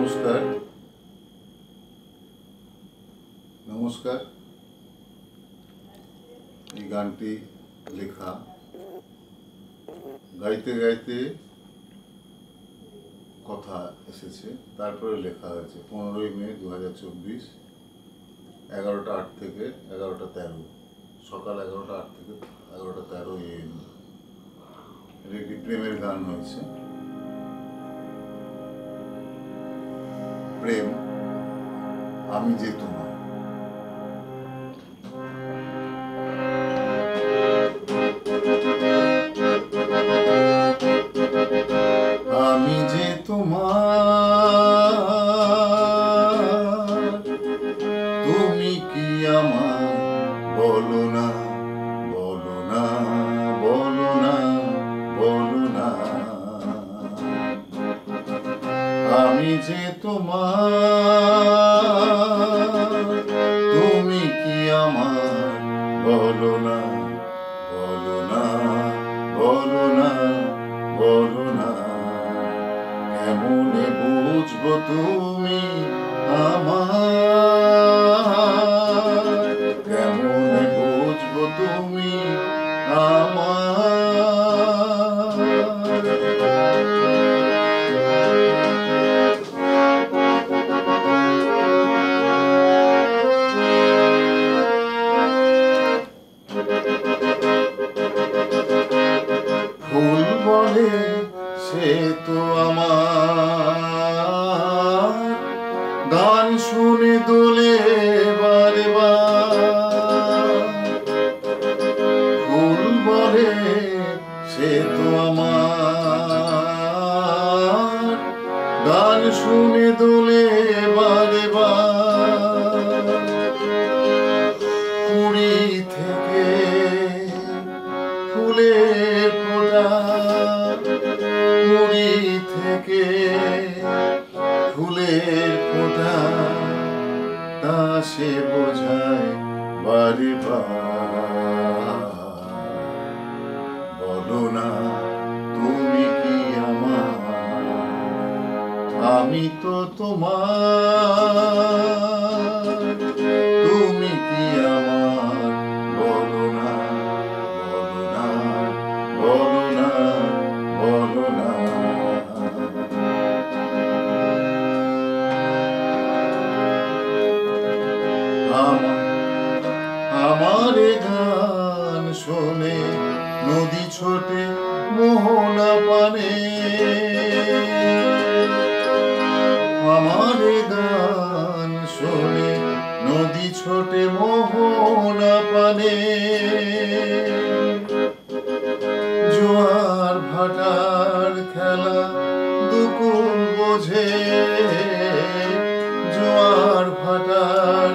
নমস্কার নমস্কার এই গানটি লেখা গাইতে গাইতে কথা এসেছে, তারপরে লেখা হয়েছে 15ই মে 2024, 11টা 8 থেকে 11টা 13, সকাল 11টা 8 থেকে 11টা 13 AM। এটা একটি প্রেমের গান হয়েছে। প্রেম, আমি যে তোমার। আমি যে তোমার, তুমি কি আমার, বলো না বলো না বলো না বলো না। আমি যে তোমার, তুমি কি আমার, বলো না বলো না বলো না বলো না। কেমনে বুঝবো তুমি আমার, কেমনে বুঝবো তুমি আমার। ফুল বলে সে তো আমার, গান শুনে দোলে বারে বার। ফুল বলে সে তো আমার, গান শুনে দোলে বারে বার। কুড়ি থেকে ফুলের ফোঁটা, কুড়ি থেকে ফুলের ফোঁটা, তা সে বোঝায় বারে বার। বলো না তুমি কি আমার, আমি তো তোমার। তুমি কি আমার, বলো না বলো না বলো না বলো না। আমার গান শোনে নদী ছোটে মোহনা পানে। আমার গান শোনে নদী ছোটে মোহনা পানে। জোয়ার ভাটার খেলা দুকুল বোঝে, জোয়ার ভাটার